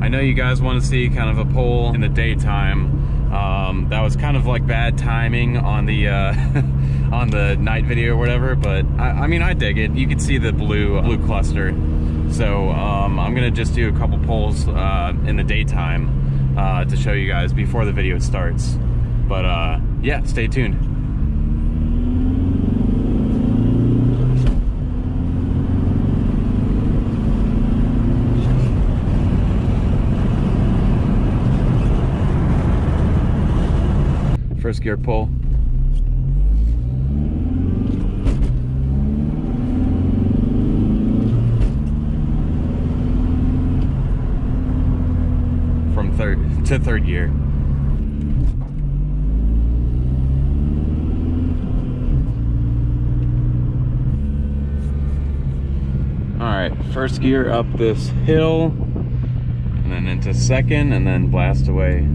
I know you guys want to see kind of a pole in the daytime. That was kind of like bad timing on the on the night video or whatever, but I mean, I dig it. You can see the blue cluster. So I'm gonna just do a couple poles in the daytime to show you guys before the video starts. But yeah, stay tuned. First gear pull. From third gear. All right, first gear up this hill, and then into second, and then blast away.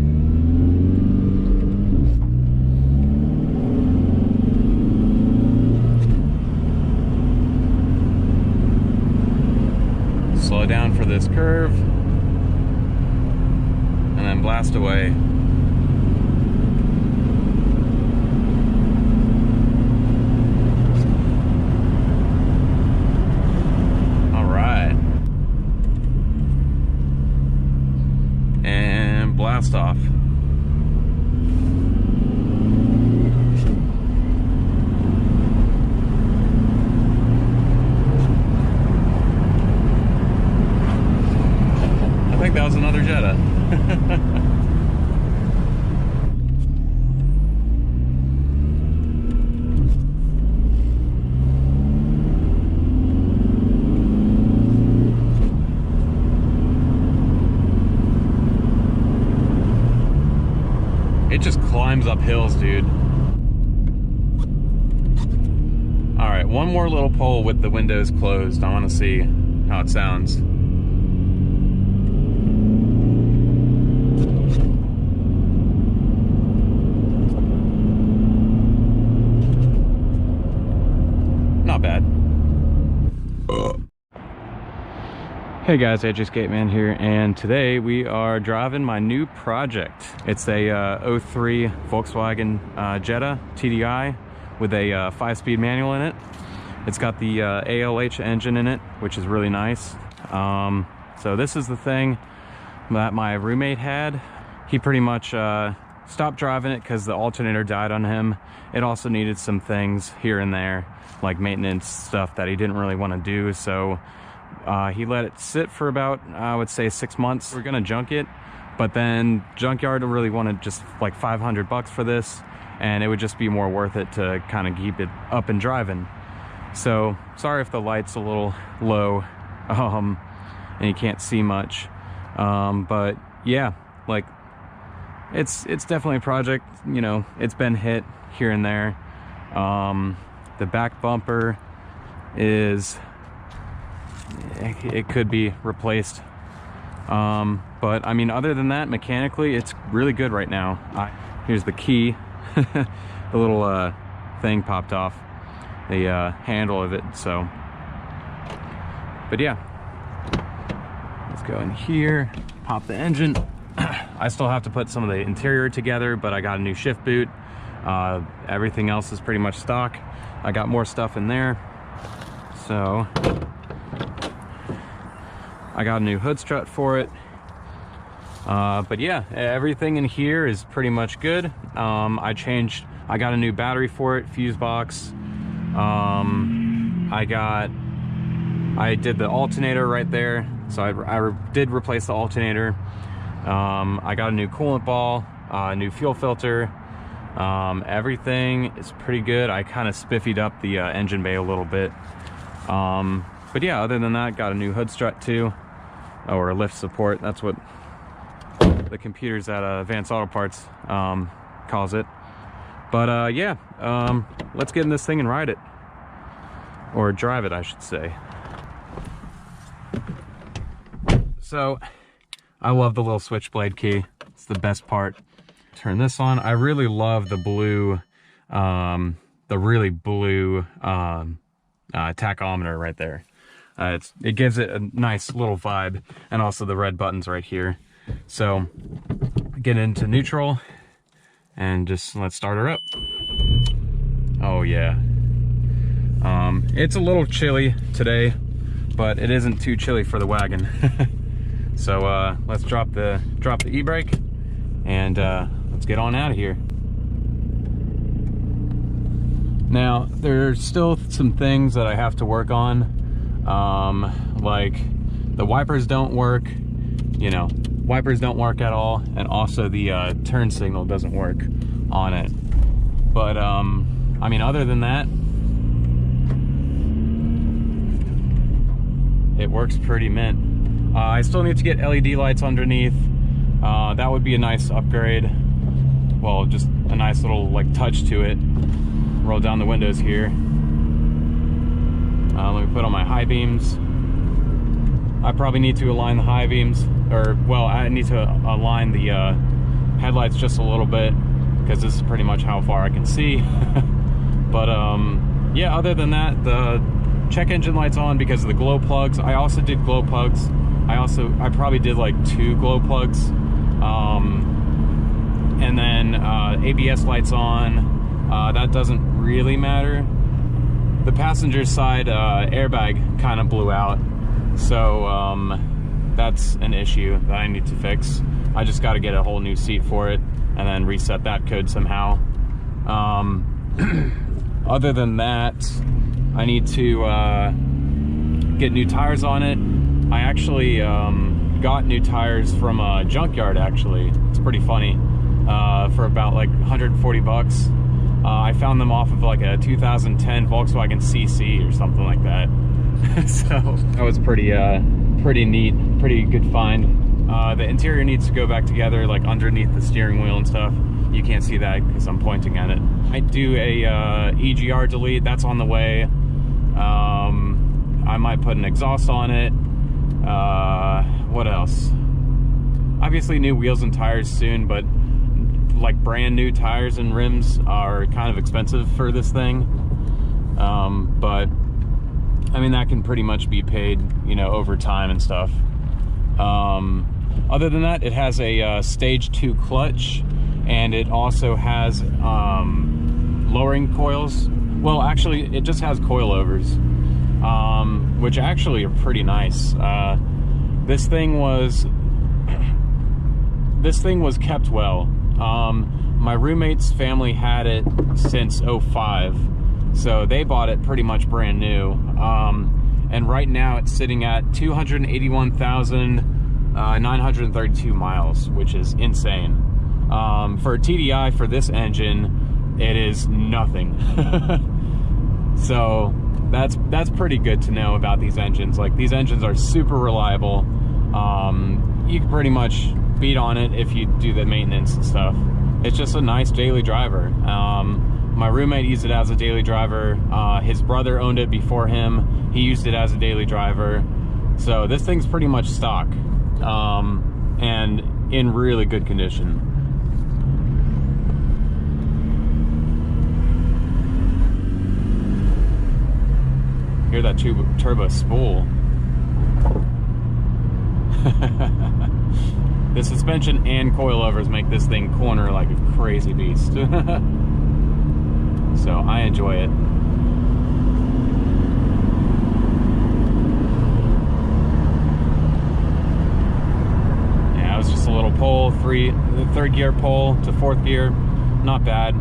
Slow down for this curve, and then blast away. All right. And blast off. I think that was another Jetta. It just climbs up hills, dude. All right, one more little pole with the windows closed. I want to see how it sounds. Not bad. Hey guys, AJ Skateman here, and today we are driving my new project. It's a 03 Volkswagen Jetta TDI with a 5-speed manual in it. It's got the ALH engine in it, which is really nice. So this is the thing that my roommate had. He pretty much stopped driving it because the alternator died on him. It also needed some things here and there, like maintenance stuff that he didn't really want to do. So he let it sit for about, I would say, 6 months. We're gonna junk it, but then junkyard really wanted just like $500 for this, and it would just be more worth it to kind of keep it up and driving. So sorry if the light's a little low and you can't see much, but yeah, like it's definitely a project. You know, it's been hit here and there. The back bumper is, it could be replaced, but I mean, other than that, mechanically it's really good right now. Here's the key. The little thing popped off the handle of it. So, but yeah, let's go in here, pop the engine. I still have to put some of the interior together, but I got a new shift boot. Everything else is pretty much stock. I got more stuff in there, so I got a new hood strut for it. But yeah, everything in here is pretty much good. I got a new battery for it, fuse box. I did the alternator right there, so I did replace the alternator. I got a new coolant ball, new fuel filter. Everything is pretty good. I kind of spiffied up the engine bay a little bit. But yeah, other than that, got a new hood strut too, or lift support. That's what the computers at Advanced Auto Parts calls it. But yeah, let's get in this thing and ride it, or drive it, I should say. So I love the little switchblade key. It's the best part. Turn this on. I really love the blue, tachometer right there. It gives it a nice little vibe, and also the red buttons right here. So get into neutral and just let's start her up. Oh yeah. It's a little chilly today, but it isn't too chilly for the wagon. So let's drop the e-brake and let's get on out of here. Now there's still some things that I have to work on, like the wipers don't work, you know, wipers don't work at all, and also the turn signal doesn't work on it. But I mean, other than that, it works pretty mint. I still need to get LED lights underneath. That would be a nice upgrade. Well, just a nice little like touch to it. Roll down the windows here. Let me put on my high beams. I probably need to align the high beams, or well, I need to align the headlights just a little bit, because this is pretty much how far I can see. But yeah, other than that, the check engine light's on because of the glow plugs. I also did glow plugs. I probably did like 2 glow plugs. And then ABS lights on. That doesn't really matter. The passenger side airbag kind of blew out, so that's an issue that I need to fix. I just got to get a whole new seat for it and then reset that code somehow. Other than that, I need to get new tires on it. I actually got new tires from a junkyard, actually. It's pretty funny. For about like 140 bucks. I found them off of like a 2010 Volkswagen CC or something like that. So that was pretty neat, pretty good find. The interior needs to go back together, like underneath the steering wheel and stuff. You can't see that because I'm pointing at it. I do a EGR delete, that's on the way. I might put an exhaust on it. What else? Obviously new wheels and tires soon, but like brand new tires and rims are kind of expensive for this thing. But I mean, that can pretty much be paid, you know, over time and stuff. Other than that, it has a stage 2 clutch, and it also has lowering coils. Well, actually, it just has coilovers, which actually are pretty nice. This thing was kept well. My roommate's family had it since '05, so they bought it pretty much brand new. And right now it's sitting at 281,932 miles, which is insane. For a TDI for this engine, it is nothing. So that's pretty good to know about these engines. Like, these engines are super reliable. You can pretty much beat on it if you do the maintenance and stuff. It's just a nice daily driver. My roommate used it as a daily driver. His brother owned it before him. He used it as a daily driver. So this thing's pretty much stock, and in really good condition. Hear that turbo spool. The suspension and coilovers make this thing corner like a crazy beast. So I enjoy it. Yeah, it was just a little pull, third gear pull to 4th gear. Not bad.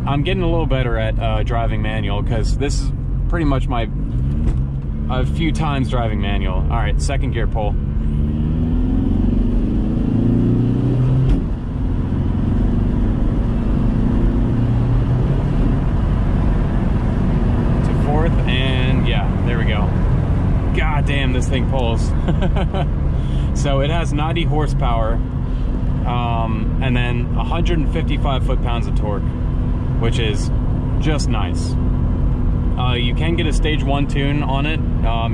I'm getting a little better at driving manual, because this is pretty much a few times driving manual. All right, 2nd gear pull. To 4th, and yeah, there we go. God damn, this thing pulls. So it has 90 horsepower, and then 155 foot-pounds of torque, which is just nice. You can get a stage 1 tune on it.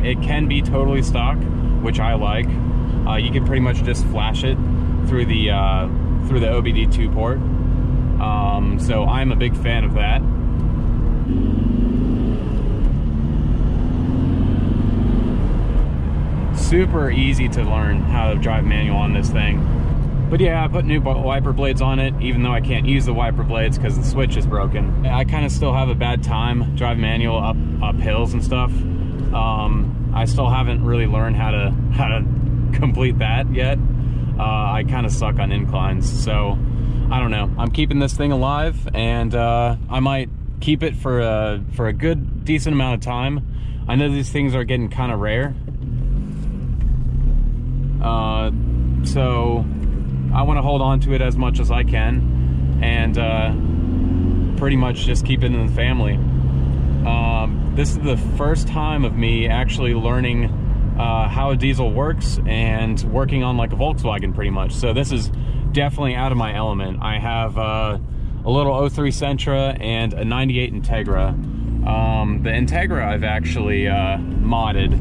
It can be totally stock, which I like. You can pretty much just flash it through the OBD2 port. So I'm a big fan of that. super easy to learn how to drive manual on this thing. But yeah, I put new wiper blades on it, even though I can't use the wiper blades because the switch is broken. I kind of still have a bad time driving manual up hills and stuff. I still haven't really learned how to complete that yet. I kind of suck on inclines, so I don't know. I'm keeping this thing alive, and I might keep it for a good decent amount of time. I know these things are getting kind of rare, so I want to hold on to it as much as I can, and pretty much just keep it in the family. This is the first time of me actually learning how a diesel works and working on like a Volkswagen pretty much. So this is definitely out of my element. I have a little 03 Sentra and a 98 Integra. The Integra I've actually modded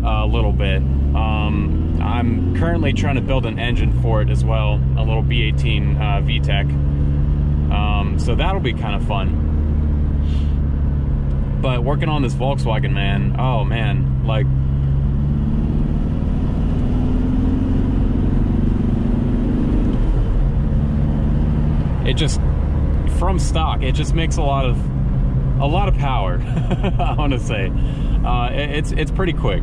a little bit. I'm currently trying to build an engine for it as well, a little B18 VTEC. So that'll be kind of fun. But working on this Volkswagen, man, oh man, like, it just, from stock, it just makes a lot of power. I want to say it's pretty quick,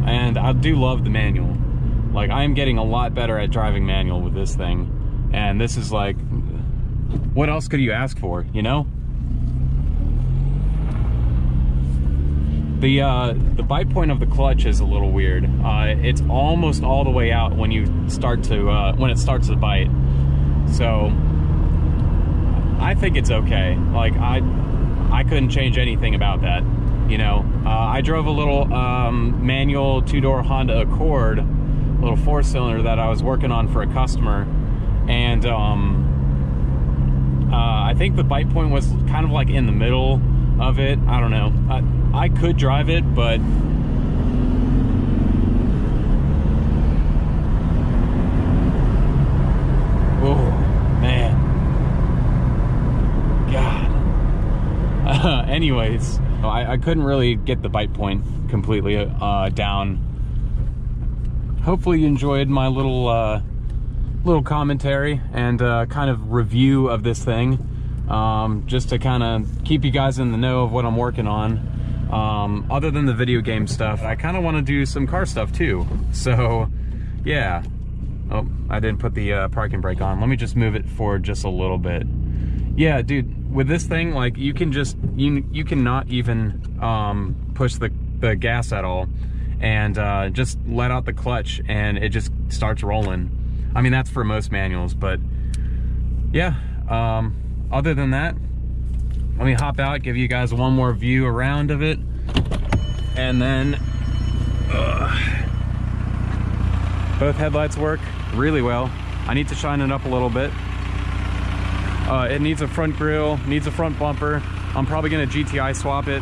and I do love the manual. Like, I am getting a lot better at driving manual with this thing, and this is like, what else could you ask for, you know? The bite point of the clutch is a little weird. It's almost all the way out when you start to when it starts to bite. So I think it's okay. Like, I couldn't change anything about that, you know. I drove a little manual two-door Honda Accord, a little four-cylinder that I was working on for a customer, and I think the bite point was kind of like in the middle of it. I don't know. I could drive it, but oh man, God. Anyways, I couldn't really get the bite point completely down. Hopefully you enjoyed my little commentary and kind of review of this thing, just to kind of keep you guys in the know of what I'm working on. Other than the video game stuff, I kind of want to do some car stuff too. So yeah. Oh, I didn't put the parking brake on. Let me just move it forward just a little bit. Yeah, dude, with this thing, like, you can just, you cannot even push the gas at all, and just let out the clutch and it just starts rolling. I mean, that's for most manuals, but yeah, other than that, let me hop out, give you guys one more view around of it, and then both headlights work really well. I need to shine it up a little bit. It needs a front grille, needs a front bumper. I'm probably gonna GTI swap it.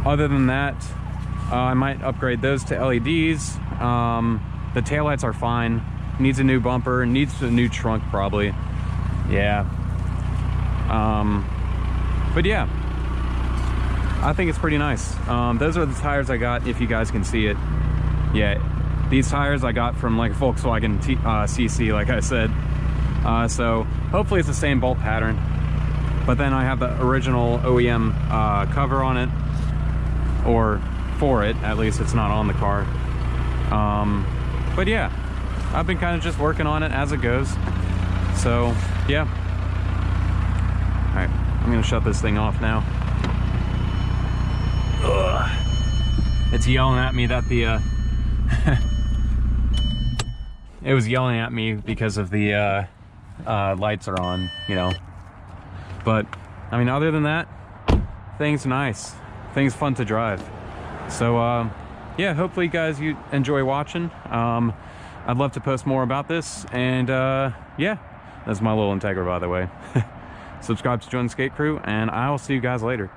Other than that, I might upgrade those to LEDs. The taillights are fine. Needs a new bumper, needs a new trunk probably. Yeah. But yeah, I think it's pretty nice. Those are the tires I got, if you guys can see it. Yeah, these tires I got from like Volkswagen CC, like I said. So hopefully it's the same bolt pattern. But then I have the original OEM cover on it, or for it, at least it's not on the car. But yeah, I've been kind of just working on it as it goes. So yeah. All right, I'm gonna shut this thing off now. Ugh. It's yelling at me that the it was yelling at me because of the lights are on, you know. But I mean, other than that, thing's nice. Thing's fun to drive. So yeah, hopefully you guys enjoy watching. I'd love to post more about this, and yeah, that's my little Integra, by the way. Subscribe to join the skate crew, and I'll see you guys later.